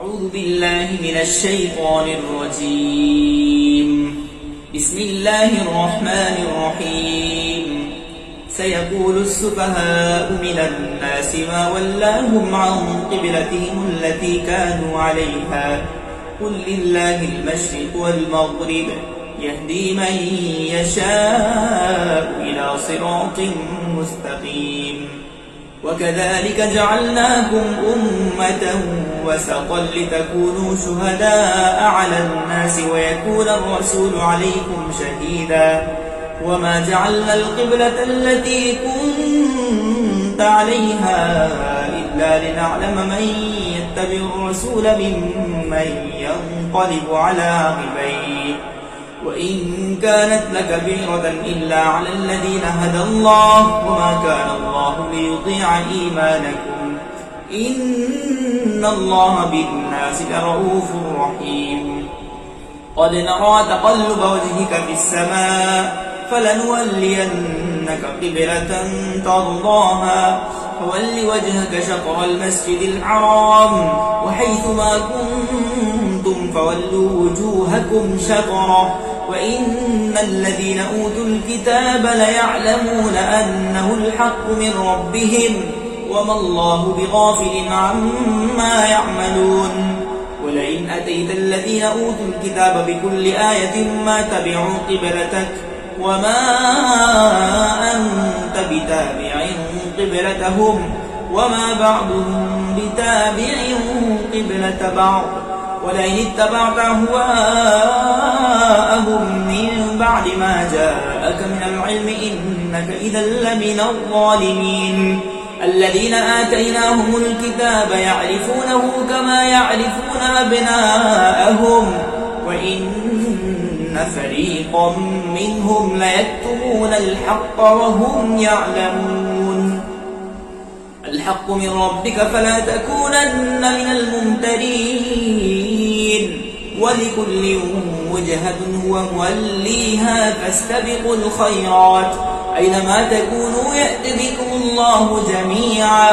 أعوذ بالله من الشيطان الرجيم. بسم الله الرحمن الرحيم. سيقول السفهاء من الناس ما ولاهم عن قبلتهم التي كانوا عليها قل لله المشرق والمغرب يهدي من يشاء إلى صراط مستقيم. وكذلك جعلناكم أمة وسطا لتكونوا شهداء على الناس ويكون الرسول عليكم شهيدا. وما جعلنا القبلة التي كنت عليها إلا لنعلم من يتبع الرسول ممن ينقلب على عقبيه وإن كانت لكبيرة إلا على الذين هدى الله وما كان الله ليضيع إيمانكم إن الله بالناس لرؤوف رحيم. قد نرى تقلب وجهك في السماء فلنولينك قبلة ترضاها فول وجهك شطر المسجد الحرام وحيثما كنتم فولوا وجوهكم شطره وإن الذين أوتوا الكتاب ليعلمون أنه الحق من ربهم وما الله بغافل عما يعملون. ولئن أتيت الذين أوتوا الكتاب بكل آية ما تبعوا قبلتك وما أنت بتابع قبلتهم وما بعضهم بتابع قبلة بعض ولئن اتبعت أهواءهم من بعد ما جاءك من العلم إنك إذا لمن الظالمين. الذين آتيناهم الكتاب يعرفونه كما يعرفون أبناءهم وإن فريقا منهم ليكتمون الحق وهم يعلمون. الحق من ربك فلا تكونن من الممترين ولكل وجهة هو موليها فاستبقوا الخيرات أينما تكونوا يأت بكم الله جميعا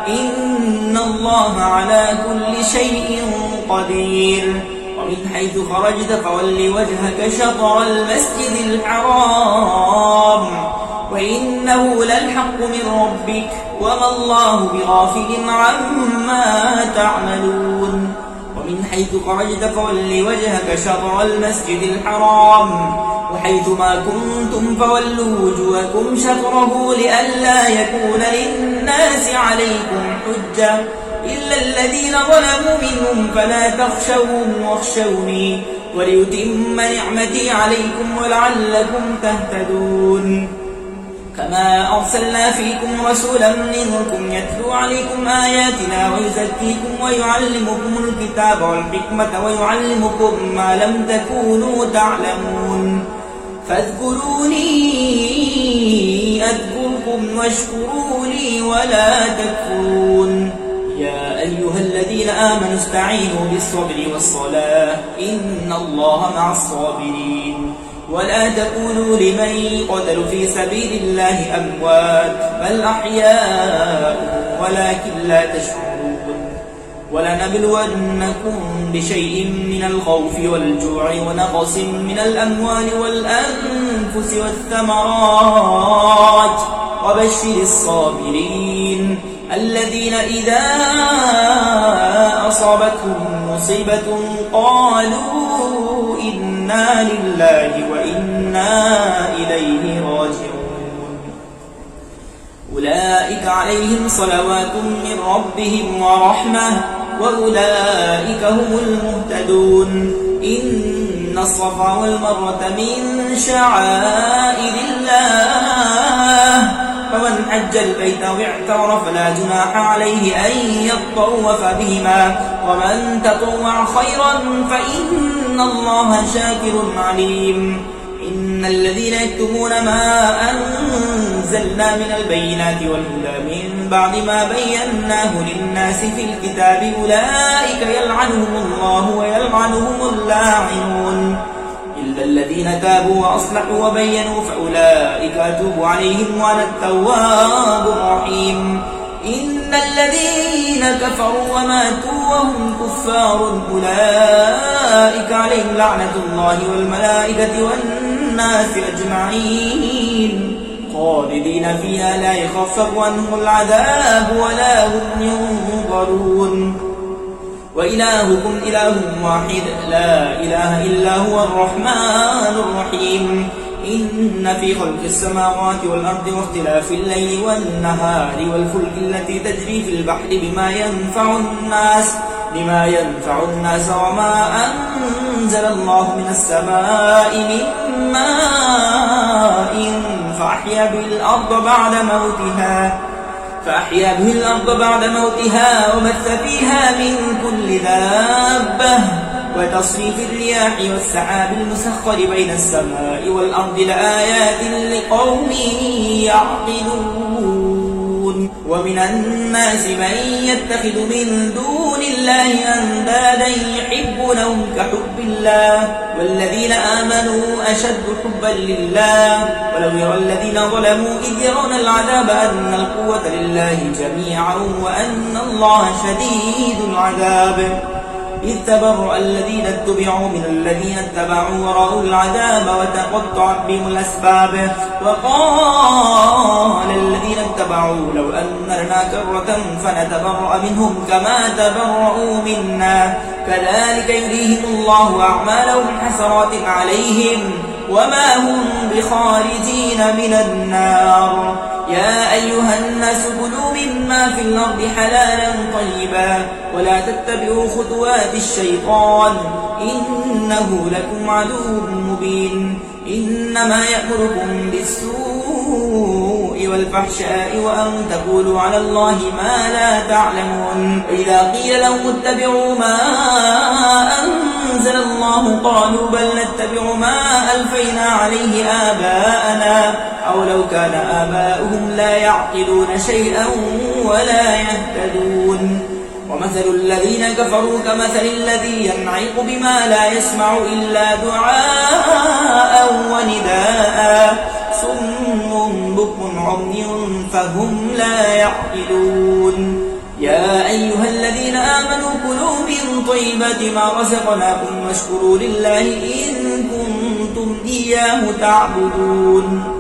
إن الله على كل شيء قدير. ومن حيث خرجت فول وجهك شطر المسجد الحرام وإنه للحق من ربك وما الله بغافل عما تعملون. ومن حيث خرجت فول وجهك شطر المسجد الحرام وحيثما كنتم فولوا وجوهكم شطره لئلا يكون للناس عليكم حجة إلا الذين ظلموا منهم فلا تخشوهم واخشوني وليتم نعمتي عليكم ولعلكم تهتدون. كما أرسلنا فيكم رسولا منكم يتلو عليكم آياتنا ويزكيكم ويعلمكم الكتاب والحكمة ويعلمكم ما لم تكونوا تعلمون. فاذكروني أذكركم واشكروا لي ولا تكفرون. يا أيها الذين آمنوا استعينوا بالصبر والصلاة إن الله مع الصابرين. ولا تقولوا لمن يقتل في سبيل الله أموات بل أحياء ولكن لا تشعرون. ولنبلونكم بشيء من الخوف والجوع ونقص من الأموال والأنفس والثمرات وبشر الصابرين الذين إذا أصابتهم مصيبة قالوا إنا لله وإنا إليه راجعون. أولئك عليهم صلوات من ربهم ورحمة وأولئك هم المهتدون. إن الصفا والمروة من شعائر الله فمن حج البيت واعتمر فلا جناح عليه أن يطوف بهما ومن تطوع خيرا فإن الله شاكر عليم. إن الذين يكتمون ما أنزلنا من البينات والهدى من بعد ما بيناه للناس في الكتاب أولئك يلعنهم الله ويلعنهم اللاعنون إلا الذين تابوا وأصلحوا وبينوا فأولئك أتوب عليهم وأنا التواب الرحيم. إن الذين كفروا وماتوا وهم كفار أولئك عليهم لعنة الله والملائكة والناس أجمعين خالدين فيها لا يخفف عنهم العذاب ولا هم ينظرون وإلهكم إله واحد لا إله إلا هو الرحمن الرحيم إن في خلق السماوات والأرض واختلاف الليل والنهار والفلك التي تجري في البحر بما ينفع الناس وما أنزل الله من السماء من ماء فأحيا به الأرض بعد موتها وبث فيها من كل دابة وتصريف الرياح والسحاب المسخر بين السماء والأرض لآيات لقوم يعقلون ومن الناس من يتخذ من دون الله أندادا يحبونهم كحب الله والذين آمنوا أشد حبا لله ولو يرى الذين ظلموا إذ يرون العذاب أن القوة لله جميعا وأن الله شديد العذاب إذ تبرأ الذين اتبعوا من الذين اتبعوا ورأوا العذاب وتقطعت بهم الأسباب وقال الذين اتبعوا لو أن لنا كرة فنتبرأ منهم كما تبرأوا منا كذلك يريهم الله أعمالهم حسرات عليهم وما هم بخارجين من النار يا أيها الناس كلوا مما في الأرض حلالا طيبا ولا تتبعوا خطوات الشيطان إنه لكم عدو مبين إنما يأمركم بالسوء والفحشاء وأن تقولوا على الله ما لا تعلمون إذا قيل لهم اتبعوا ما أنزل الله قالوا بل نتبع ما ألفينا عليه آباءنا أو لو كان آباؤهم لا يعقلون شيئا ولا يهتدون ومثل الذين كفروا كمثل الذي ينعق بما لا يسمع إلا دعاء ونداء صم بكم عمي فهم لا يعقلون يا أيها الذين آمنوا كلوا من طيبات ما رزقناكم واشكروا لله إن كنتم إياه تعبدون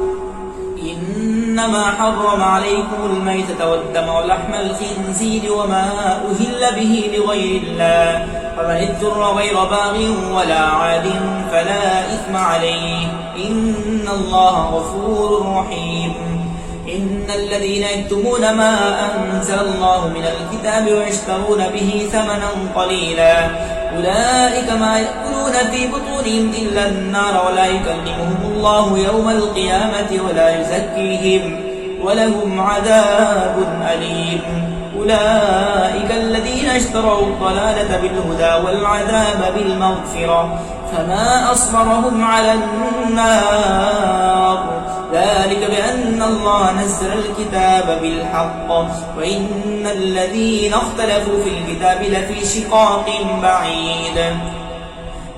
إنما حرم عليكم الميتة والدم ولحم الخنزير وما أهل به لغير الله فمن اضطر غير باغ ولا عاد فلا إثم عليه إن الله غفور رحيم إن الذين يكتمون ما أنزل الله من الكتاب ويشترون به ثمنا قليلا أولئك ما يأكلون في بطونهم إلا النار ولا يكلمهم الله يوم القيامة ولا يزكيهم ولهم عذاب أليم أولئك الذين اشتروا الضلالة بالهدى والعذاب بالمغفرة فما أصبرهم على النار ذلك بأن الله نزل الكتاب بالحق وإن الذين اختلفوا في الكتاب لفي شقاق بعيد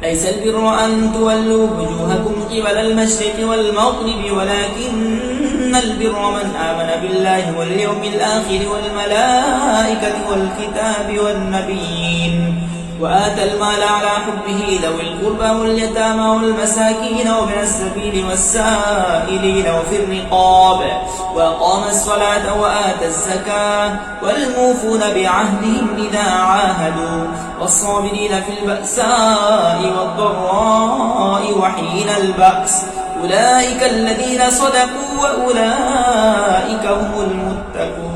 ليس البر أن تولوا وجوهكم قبل المشرق والمغرب ولكن البر من آمن بالله واليوم الآخر والملائكة والكتاب والنبيين وآتى المال على حبه ذوي القربى واليتامى والمساكين وابن السبيل والسائلين وفي الرقاب وأقام الصلاة وآتى الزكاة والموفون بعهدهم إذا عاهدوا والصابرين في البأساء والضراء وحين البأس أولئك الذين صدقوا وأولئك هم المتقون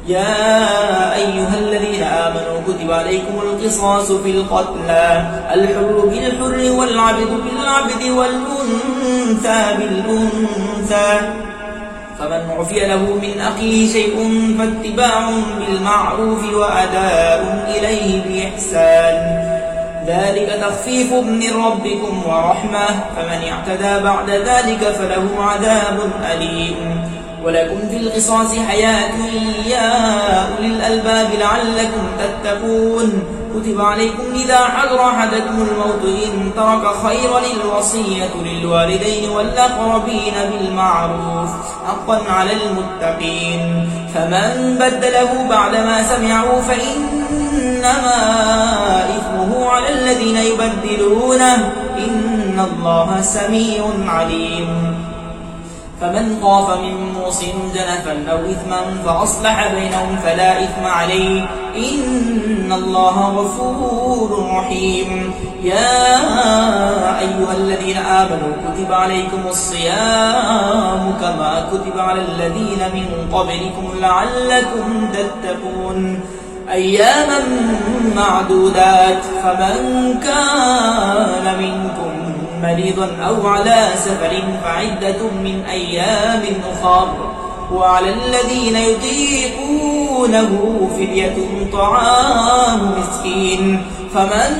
يا أيها الذين آمنوا كتب عليكم القصاص في القتلى الحر بالحر والعبد بالعبد والأنثى بالأنثى فمن عفي له من أخيه شيء فاتباع بالمعروف وأداء إليه بإحسان ذلك تخفيف من ربكم ورحمة فمن اعتدى بعد ذلك فله عذاب أليم ولكم في القصاص حياة يا أولي الألباب لعلكم تتقون كتب عليكم إذا حضر أحدكم الموت إن ترك خيرا الوصية للوالدين والأقربين بالمعروف حقا على المتقين فمن بدله بعدما سمعه فإنما إثمه على الذين يبدلونه إن الله سميع عليم فمن خاف من موص جنفا أو إثما فأصلح بينهم فلا إثم عليه إن الله غفور رحيم يا أيها الذين آمنوا كتب عليكم الصيام كما كتب على الذين من قبلكم لعلكم تتقون أياما معدودات فمن كان منكم مريضا أو على سفر فعدة من أيام أخر وعلى الذين يطيقونه فدية طعام مسكين فمن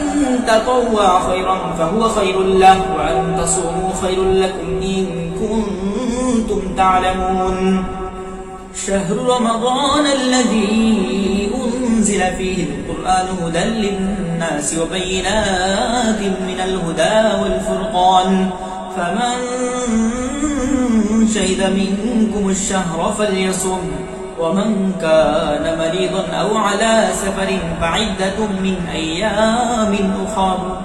تطوع خيرا فهو خير له وأن تصوموا خير لكم إن كنتم تعلمون شهر رمضان الذي أنزل فيه القرآن هدى للناس وبينات من الهدى والفرقان فمن شهد منكم الشهر فليصم ومن كان مريضا أو على سفر فعدة من أيام أخر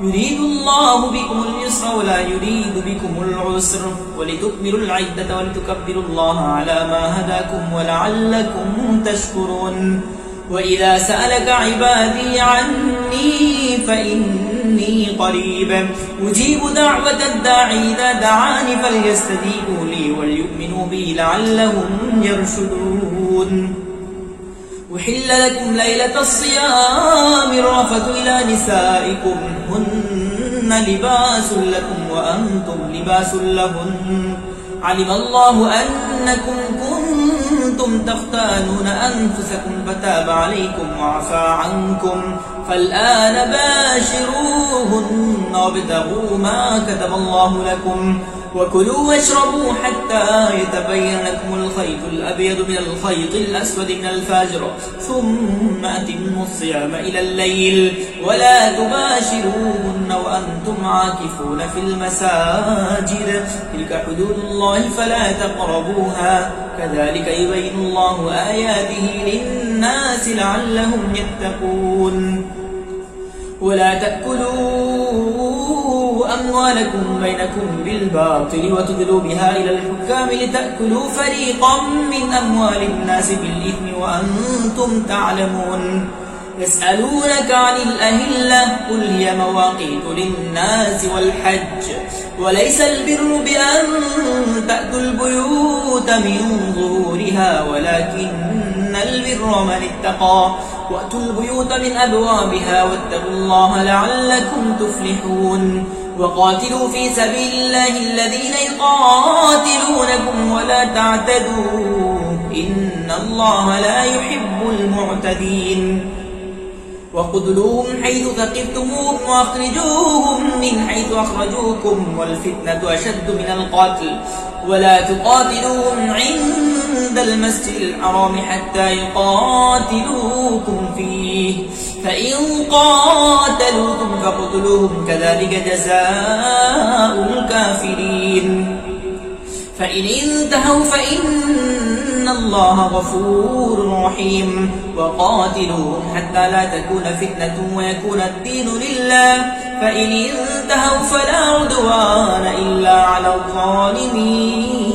يريد الله بكم اليسر ولا يريد بكم العسر ولتكملوا العدة ولتكبروا الله على ما هداكم ولعلكم تشكرون وإذا سألك عبادي عني فإني قريب أجيب دعوة الداعي إذا دعاني فليستجيبوا لي وليؤمنوا بي لعلهم يرشدون أحل لكم ليلة الصيام الرفث إلى نسائكم هن لباس لكم وأنتم لباس لهن علم الله أنكم كنتم تختانون أنفسكم فتاب عليكم وعفى عنكم فالآن باشروهن وابتغوا ما كتب الله لكم وكلوا واشربوا حتى يتبين لكم الخيط الأبيض من الخيط الأسود من الفجر ثم أتموا الصيام إلى الليل ولا تباشروهن وأنتم عاكفون في المساجد تلك حدود الله فلا تقربوها كذلك يبين الله آياته للناس لعلهم يتقون ولا تأكلوا أموالكم بينكم بالباطل وتدلوا بها إلى الحكام لتأكلوا فريقا من أموال الناس بالإثم وأنتم تعلمون يسألونك عن الأهلة قل هي مواقيت للناس والحج وليس البر بأن تأتوا البيوت من ظهورها ولكن البر من اتقى وأتوا البيوت من أبوابها واتقوا الله لعلكم تفلحون وقاتلوا في سبيل الله الذين يقاتلونكم ولا تعتدوا إن الله لا يحب المعتدين وخذلوهم حيث ثقفتموهم وأخرجوهم من حيث أخرجوكم والفتنة أشد من القتل ولا تقاتلوهم عند المسجد الحرام حتى يقاتلوكم فيه فإن قاتلوكم فاقتلوهم كذلك جزاء الكافرين فإن انتهوا فإن الله غفور رحيم وقاتلوهم حتى لا تكون فتنة ويكون الدين لله فإن انتهوا فلا عدوان إلا على الظالمين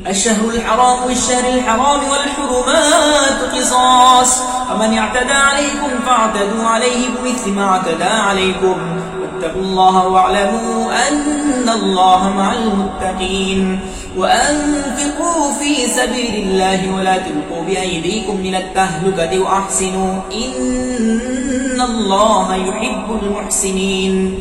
الشهر الحرام والشهر الحرام والحرمات قصاص فمن اعتدى عليكم فاعتدوا عليه بمثل ما اعتدى عليكم واتقوا الله واعلموا أن الله مع المتقين وأنفقوا في سبيل الله ولا تلقوا بأيديكم إلى التهلكة وأحسنوا إن الله يحب المحسنين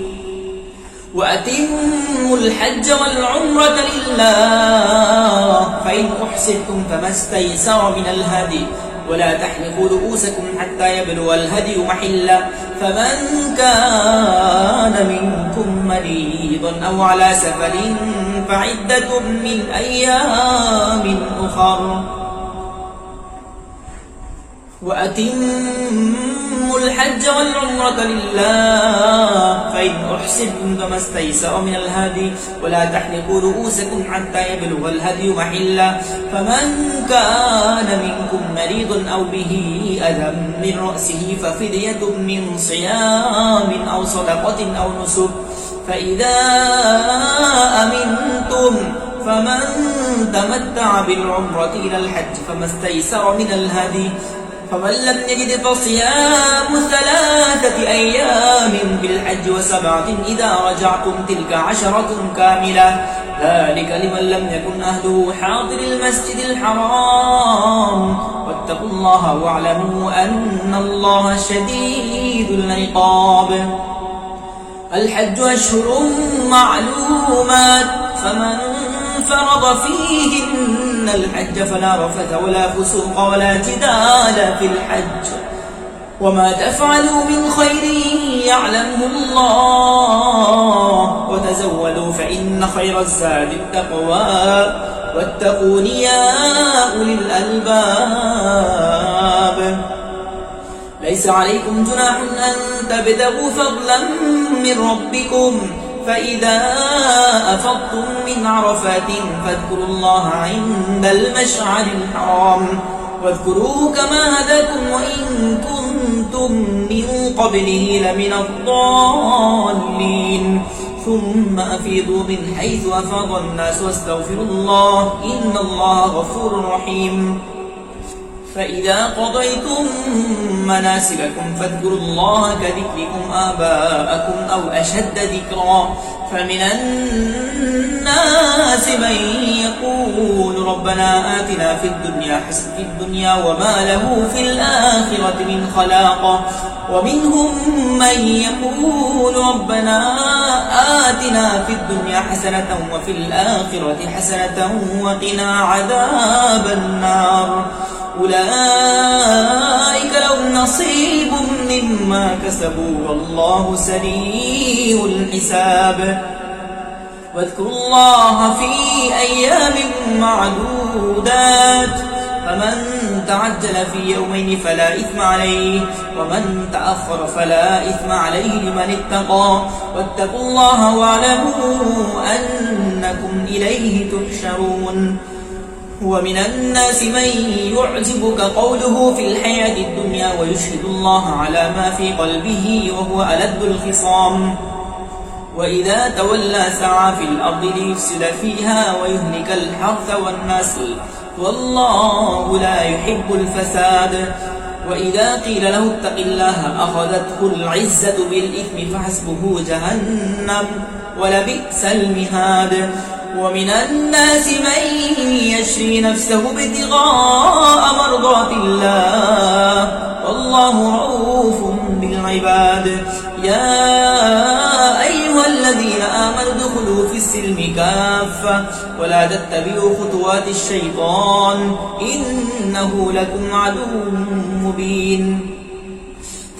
وأتموا الحج والعمرة لله فإن أحسنتم فما استيسر من الهدي ولا تحلقوا رؤوسكم حتى يبلغ الهدي محله فمن كان منكم مريضا أو على سفر فعدة من أيام أخر وأتموا الحج والعمرة لله فإن أحسنتم فما استيسر من الهدي ولا تحلقوا رؤوسكم حتى يبلغ الهدي محله فمن كان منكم مريضا أو به أذى من رأسه ففدية من صيام أو صدقة أو نسك فإذا أمنتم فمن تمتع بالعمرة إلى الحج فما استيسر من الهدي فمن لم يجد فصيام 3 أيام بالحج و7 إذا رجعتم تلك 10 كاملة ذلك لمن لم يكن أهله حاضر المسجد الحرام واتقوا الله واعلموا أن الله شديد العقاب الحج أشهر معلومات فمن فرض فيهن الحج فلا رفث ولا فسوق ولا جدال في الحج وما تفعلوا من خير يعلمه الله وتزودوا فإن خير الزاد التقوى واتقون يا أولي الألباب ليس عليكم جناح أن تبتغوا فضلا من ربكم فإذا أفضتم من عرفات فاذكروا الله عند المشعر الحرام واذكروه كما هداكم وإن كنتم من قبله لمن الضالين ثم أفيضوا من حيث أفاض الناس واستغفروا الله إن الله غفور رحيم فإذا قضيتم مناسككم فاذكروا الله كذكركم آباءكم أو أشد ذكرا فمن الناس من يقول ربنا آتنا في الدنيا وما له في الآخرة من خلاق ومنهم من يقول ربنا آتنا في الدنيا حسنة وفي الآخرة حسنة وقنا عذاب النار أولئك لهم نصيب مما كسبوا والله سريع الحساب واذكروا الله في أيام معدودات فمن تعجل في يومين فلا إثم عليه ومن تأخر فلا إثم عليه لمن اتقى واتقوا الله واعلموا أنكم إليه تحشرون ومن الناس من يعجبك قوله في الحياة الدنيا ويشهد الله على ما في قلبه وهو ألد الخصام وإذا تولى سعى في الأرض ليفسد فيها ويهلك الحرث والنسل والله لا يحب الفساد وإذا قيل له اتق الله أخذته العزة بالإثم فحسبه جهنم ولبئس المهاد ومن الناس من يشري نفسه ابتغاء مرضات الله والله رؤوف بالعباد يا أيها الذين آمنوا ادخلوا في السلم كافة ولا تتبعوا خطوات الشيطان إنه لكم عدو مبين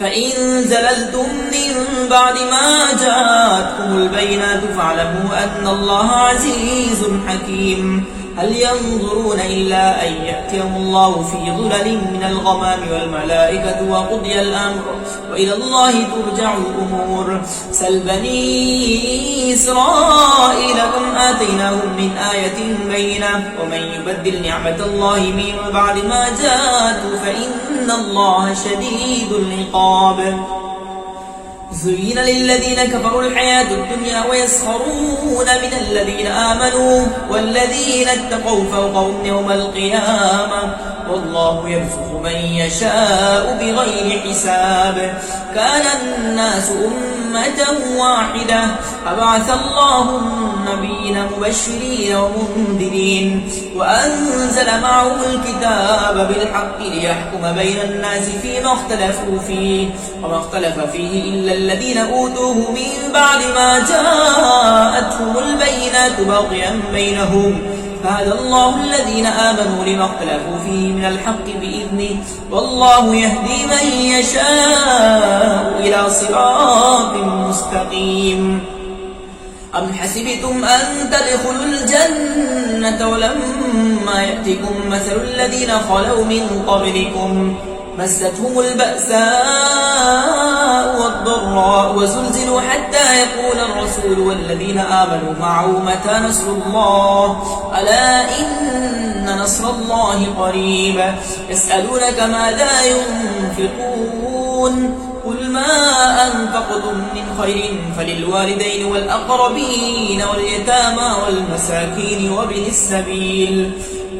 فإن زللتم من بعد ما جاءتكم البينات فاعلموا أن الله عزيز حكيم هل ينظرون إلا أن يأتيهم الله في ظلل من الغمام والملائكة وقضي الأمر وإلى الله ترجع الأمور سل بني إسرائيل كم آتيناهم من آية بينة ومن يبدل نعمة الله من بعد ما جاءته فإن الله شديد العقاب زين للذين كفروا الحياة الدنيا ويسخرون من الذين آمنوا والذين اتقوا فوقهم يوم القيامة والله يرزق من يشاء بغير حساب كان الناس أمة واحدة فبعث الله النبيين مبشرين ومنذرين وأنزل معهم الكتاب بالحق ليحكم بين الناس فيما اختلفوا فيه وما اختلف فيه إلا الذين أوتوه من بعد ما جاءتهم البينات بغيا بينهم فهدى الله الذين آمنوا لما اختلفوا فيه من الحق بإذنه والله يهدي من يشاء إلى صراط مستقيم. أم حسبتم أن تدخلوا الجنة ولما يأتكم مثل الذين خلوا من قبلكم مستهم البأساء والضراء وزلزلوا حتى يقول الرسول والذين آمنوا معه متى نصر الله ألا إن نصر الله قريب. يسألونك ماذا ينفقون قل ما أنفقتم من خير فللوالدين والأقربين واليتامى والمساكين وابن السبيل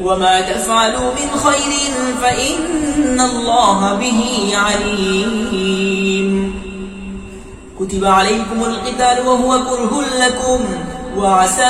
وما تفعلوا من خير فإن الله به عليم. كتب عليكم القتال وهو كره لكم وعسى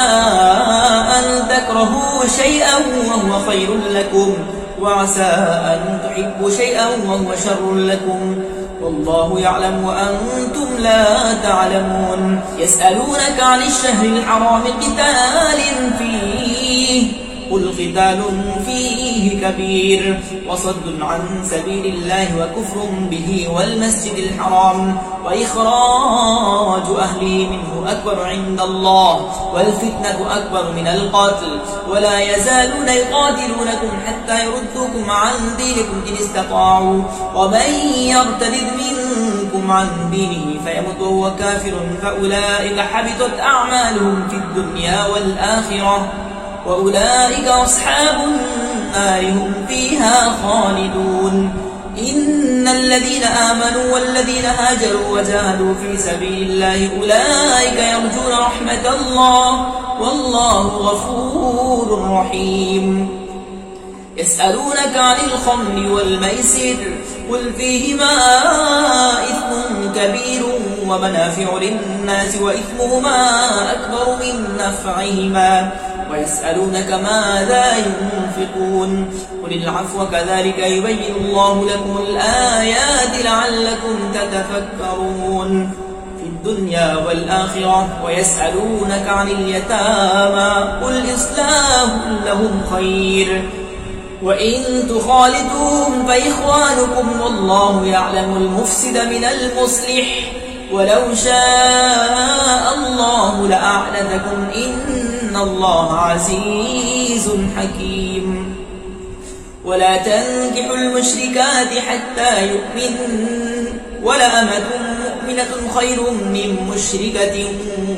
أن تكرهوا شيئا وهو خير لكم وعسى أن تحبوا شيئا وهو شر لكم والله يعلم وأنتم لا تعلمون. يسألونك عن الشهر الحرام قتال فيه قل قتال فيه كبير وصد عن سبيل الله وكفر به والمسجد الحرام وإخراج أهله منه أكبر عند الله والفتنة أكبر من القتل ولا يزالون يقاتلونكم حتى يردوكم عن دينكم إن استطاعوا ومن يرتد منكم عن دينه فيمت وهو كافر فأولئك حبطت أعمالهم في الدنيا والآخرة وأولئك أصحاب النار هم فيها خالدون. إن الذين آمنوا والذين هاجروا وجاهدوا في سبيل الله أولئك يرجون رحمة الله والله غفور رحيم. يسألونك عن الخمر والميسر قل فيهما إثم كبير ومنافع للناس وإثمهما أكبر من نفعهما ويسألونك ماذا ينفقون قل العفو كذلك يبين الله لكم الآيات لعلكم تتفكرون في الدنيا والآخرة. ويسألونك عن اليتامى قل إصلاح لهم خير وإن تخالطوهم فإخوانكم والله يعلم المفسد من المصلح ولو شاء الله لأعنتكم إن الله عزيز حكيم. ولا تنكحوا المشركات حتى يؤمنن ولأمة مؤمنة خير من مشركة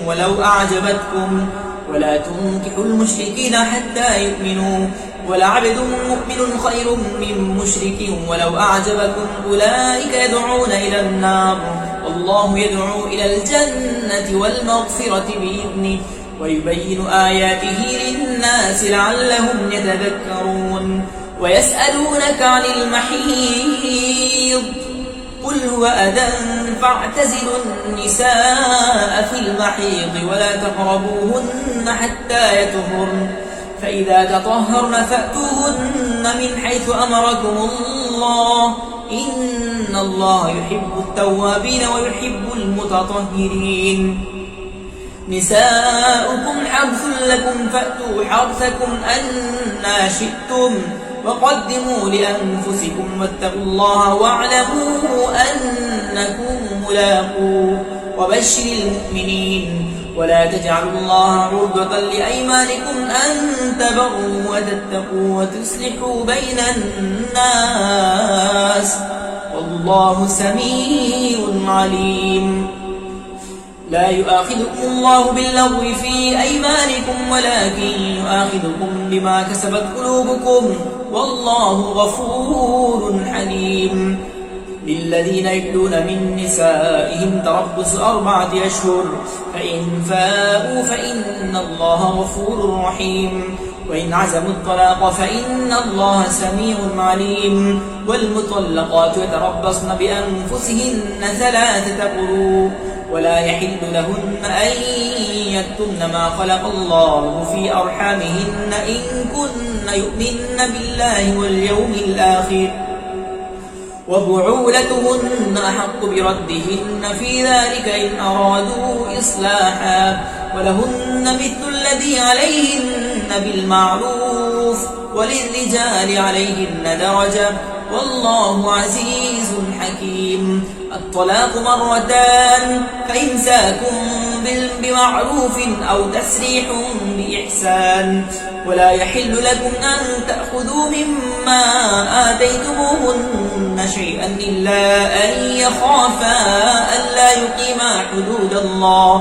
ولو أعجبتكم ولا تنكحوا المشركين حتى يؤمنوا ولعبد مؤمن خير من مشرك ولو أعجبكم أولئك يدعون إلى النار والله يدعو إلى الجنة والمغفرة بإذنه ويبين آياته للناس لعلهم يتذكرون. ويسألونك عن المحيض قل هو أذى فاعتزلوا النساء في المحيض ولا تقربوهن حتى يطهرن فإذا تطهرن فأتوهن من حيث أمركم الله إن الله يحب التوابين ويحب المتطهرين. نساؤكم حرث لكم فأتوا حرثكم أنى شئتم وقدموا لأنفسكم واتقوا الله واعلموا أنكم ملاقوه وبشر المؤمنين. ولا تجعلوا الله عرضة لأيمانكم أن تبروا وتتقوا وتصلحوا بين الناس والله سميع عليم. لا يؤاخذكم الله باللغو في أيمانكم ولكن يؤاخذكم بما كسبت قلوبكم والله غفور حليم. للذين يؤلون من نسائهم تربص 4 أشهر فإن فاءوا فإن الله غفور رحيم وإن عزموا الطلاق فإن الله سميع عليم. والمطلقات يتربصن بأنفسهن 3 قروء ولا يحل لهن أن يكتمن ما خلق الله في أرحامهن إن كن يؤمن بالله واليوم الآخر وبعولتهن أحق بردهن في ذلك إن أرادوا إصلاحا ولهن مثل الذي عليهن بالمعروف وللرجال عليهن درجة والله عزيز حكيم. الطلاق مرتان فإمساك بمعروف أو تسريح بإحسان. ولا يحل لكم أن تأخذوا مما آتيتموهن شيئا إلا أن يخافا ألا يقيما حدود الله،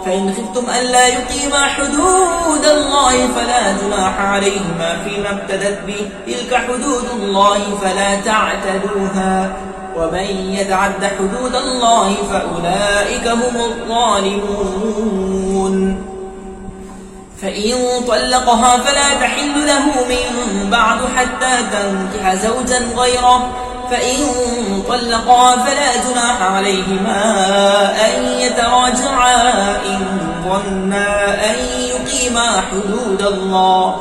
فإن خفتم ألا يقيما حدود الله فلا جناح عليهما فيما ابتدت به، تلك حدود الله فلا تعتدوها، ومن يتعد حدود الله فأولئك هم الظالمون. فإن طلقها فلا تحل له من بعد حتى تنكح زوجا غيره، فإن طلقها فلا جناح عليهما أن يتراجعا إن ظنا أن يقيما حدود الله،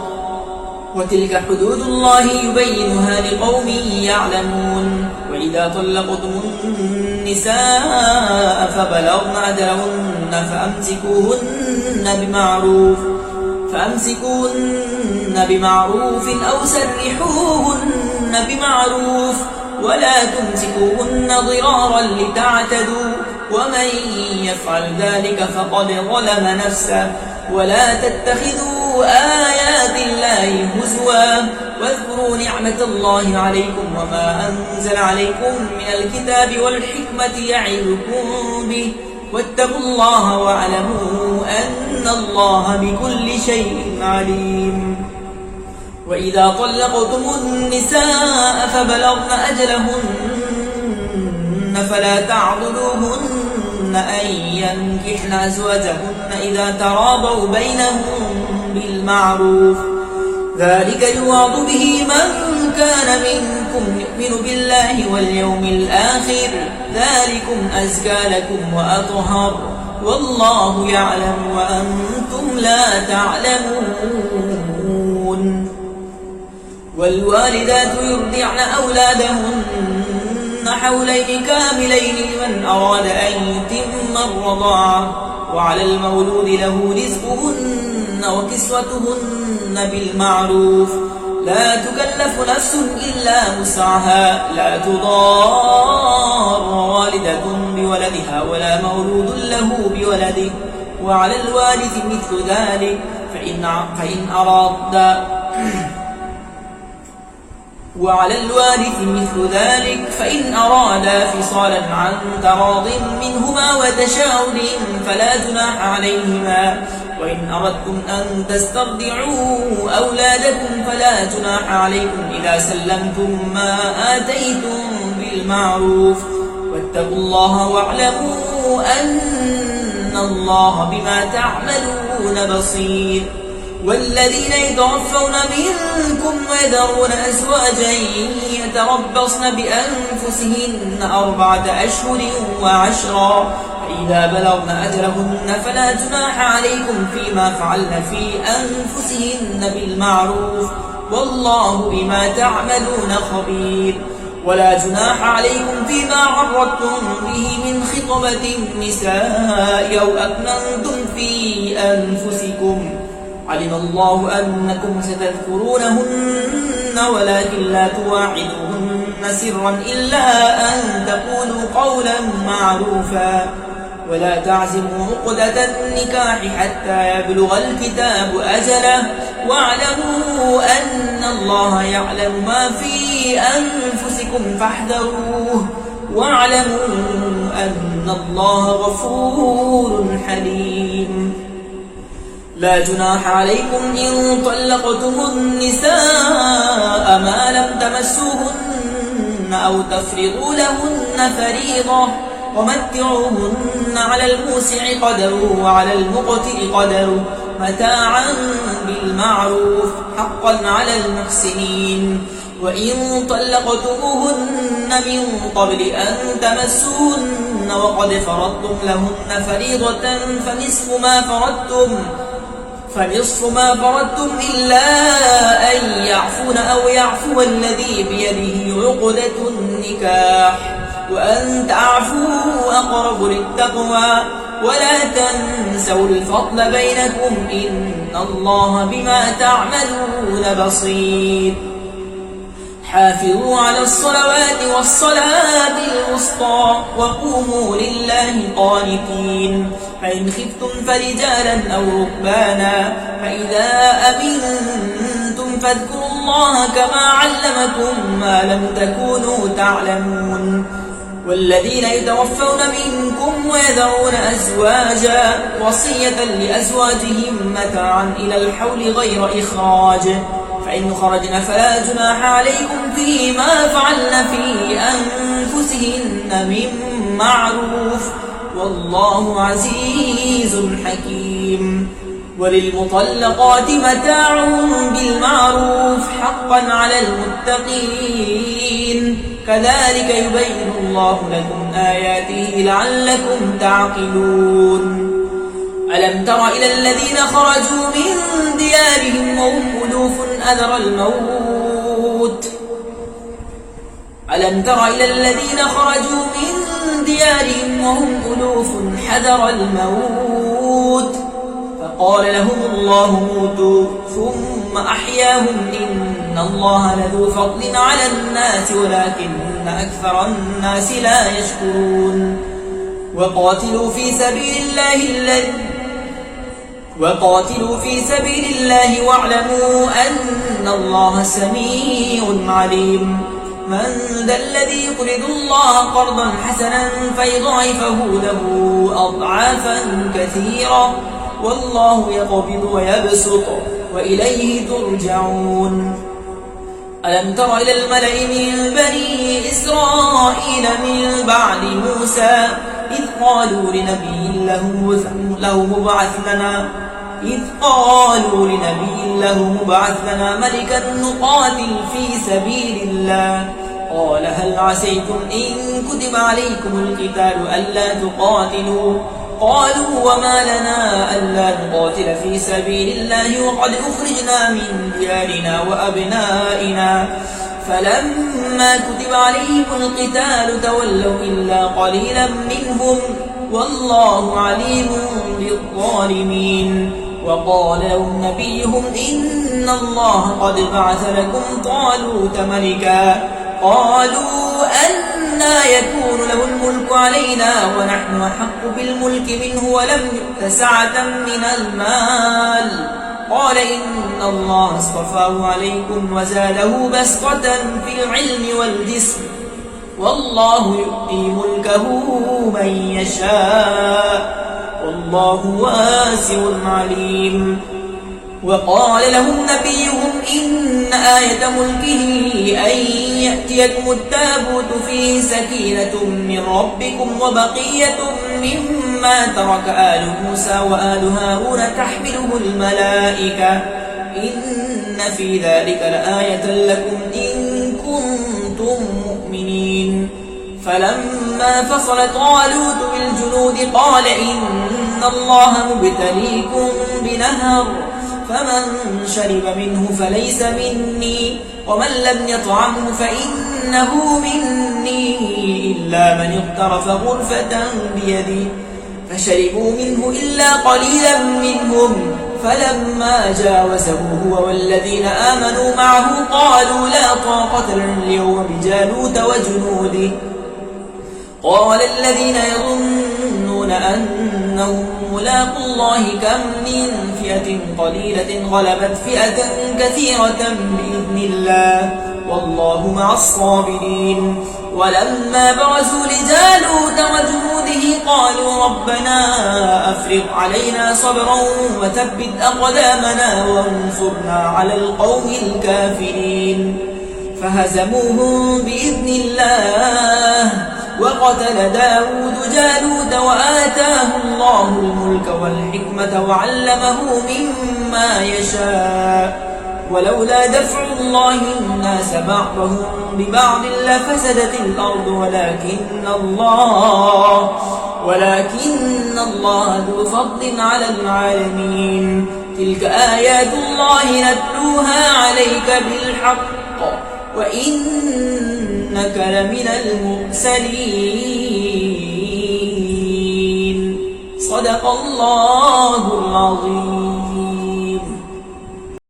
وتلك حدود الله يبينها لقوم يعلمون. وإذا طلقتم النساء فبلغن أجلهن فأمسكوهن بمعروف أو سرحوهن بمعروف، ولا تمسكوهن ضرارا لتعتدوا، ومن يفعل ذلك فقد ظلم نفسه. ولا تتخذوا آيات الله هزوا، واذكروا نعمة الله عليكم وما أنزل عليكم من الكتاب والحكمة يعظكم به، واتقوا الله واعلموا أن الله بكل شيء عليم. وإذا طلقتم النساء فبلغن أجلهن فلا تعضلوهن أن ينكحن أزواجهن إذا تراضوا بينهم بالمعروف، ذلك يوعظ به من كان منكم يؤمن بالله واليوم الآخر، ذلكم أزكى لكم وأطهر، والله يعلم وأنتم لا تعلمون. والوالدات يرضعن أولادهن حولين كاملين لمن أراد أن يتم الرضاعة، وعلى المولود له رزقهن وكسوتهن بالمعروف، لا تكلف نفس إلا وسعها، لا تضار والدة بولدها ولا مولود له بولده، وعلى الوارث مثل ذلك فإن أرادا فصالا عن تراض منهما وتشاور فلا جناح عليهما. وإن أردتم أن تسترضعوا أولادكم فلا جناح عليكم إذا سلمتم ما آتيتم بالمعروف، واتقوا الله واعلموا أن الله بما تعملون بصير. والذين يتوفون منكم ويذرون أزواجا يتربصن بأنفسهن 4 أشهر وعشرا، فإذا بلغن أجلهن فلا جناح عليكم فيما فعلن في أنفسهن بالمعروف، والله بما تعملون خبير. ولا جناح عليكم فيما عرضتم به من خطبة النساء أو أكننتم في أنفسكم، علم الله أنكم ستذكرونهن ولكن لا تواعدوهن سرا إلا أن تقولوا قولا معروفا. ولا تعزموا عقدة النكاح حتى يبلغ الكتاب أجله، واعلموا أن الله يعلم ما في أنفسكم فاحذروه، واعلموا أن الله غفور حليم. لا جناح عليكم إن طلقتم النساء ما لم تمسوهن أو تفرضوا لهن فريضة، ومتعوهن على الموسع قدره وعلى المقتر قدره متاعا بالمعروف، حقا على المحسنين. وإن طلقتموهن من قبل أن تمسوهن وقد فرضتم لهن فريضة فنصف ما فرضتم إلا أن يعفون أو يعفو الذي بيده عقدة النكاح، وأن تعفوا أقرب للتقوى ولا تنسوا الفضل بينكم إن الله بما تعملون بصير حافظوا على الصلوات والصلاة الوسطى وقوموا لله قانتين فإن خفتم فرجالا أو ركبانا فإذا أمنتم فاذكروا الله كما علمكم ما لم تكونوا تعلمون والذين يتوفون منكم ويذرون أزواجا وصية لأزواجهم متاعا إلى الحول غير إخراج فإن خرجن فلا جناح عليكم فيما فعلن في أنفسهن من معروف والله عزيز حكيم وللمطلقات متاع بالمعروف حقا على المتقين كذلك يبين الله لكم آياته لعلكم تعقلون ألم تر إلى الذين خرجوا من ديارهم وهم ألوف حذر الموت ألم تر إلى الذين خرجوا من ديارهم وهم ألوف حذر الموت فقال لهم الله موتوا ثم أحياهم إن الله لذو فضل على الناس ولكن أكثر الناس لا يشكرون وقاتلوا في سبيل الله واعلموا أن الله سميع عليم من ذا الذي يقرض الله قرضا حسنا فيضاعفه له أضعافا كثيرا والله يقبض ويبسط وإليه ترجعون ألم تر إلى الملأ من بني إسرائيل من بعد موسى إذ قالوا لنبي له مبعث لنا ملكا نقاتل في سبيل الله قال هل عسيتم إن كتب عليكم القتال ألا تقاتلوا قالوا وما لنا ألا نقاتل في سبيل الله وقد أخرجنا من ديارنا وأبنائنا فلما كتب عليهم القتال تولوا إلا قليلا منهم والله عليم بالظالمين وقال لهم نبيهم إن الله قد بعث لكم طالوت ملكا قالوا أنى يكون له الملك علينا ونحن أحق بالملك منه ولم يؤت سعة من المال قال إن الله اصطفاه عليكم وزاده بسطة في العلم والجسم والله يؤتي ملكه من يشاء والله واسع عليم وقال لهم نبيهم إن آية ملكه أن يأتيكم التابوت فيه سكينة من ربكم وبقية مما ترك آل موسى وآل هارون تحمله الملائكة إن في ذلك لآية لكم إن كنتم مؤمنين فلما فصل طالوت بالجنود قال إن الله مبتليكم بنهر فمن شرب منه فليس مني ومن لم يطعمه فإنه مني إلا من اغترف غرفة بيده فشربوا منه إلا قليلا منهم فلما جاوزه هو والذين آمنوا معه قالوا لا طاقة لنا اليوم بجالوت وجنوده قال الذين يظنون أنهم ملاقوا الله كم من فئة قليلة غلبت فئة كثيرة بإذن الله والله مع الصابرين ولما برزوا لجالوت وجنوده قالوا ربنا أفرغ علينا صبرا وثبت أقدامنا وانصرنا على القوم الكافرين فهزموهم بإذن الله وقتل داود جالوت وآتاه الله الملك والحكمة وعلمه مما يشاء ولولا دفع الله الناس بعضهم ببعض لفسدت الأرض ولكن الله ذو فضل على العالمين تلك آيات الله نتلوها عليك بالحق وإنك لمن المرسلين. صدق الله العظيم.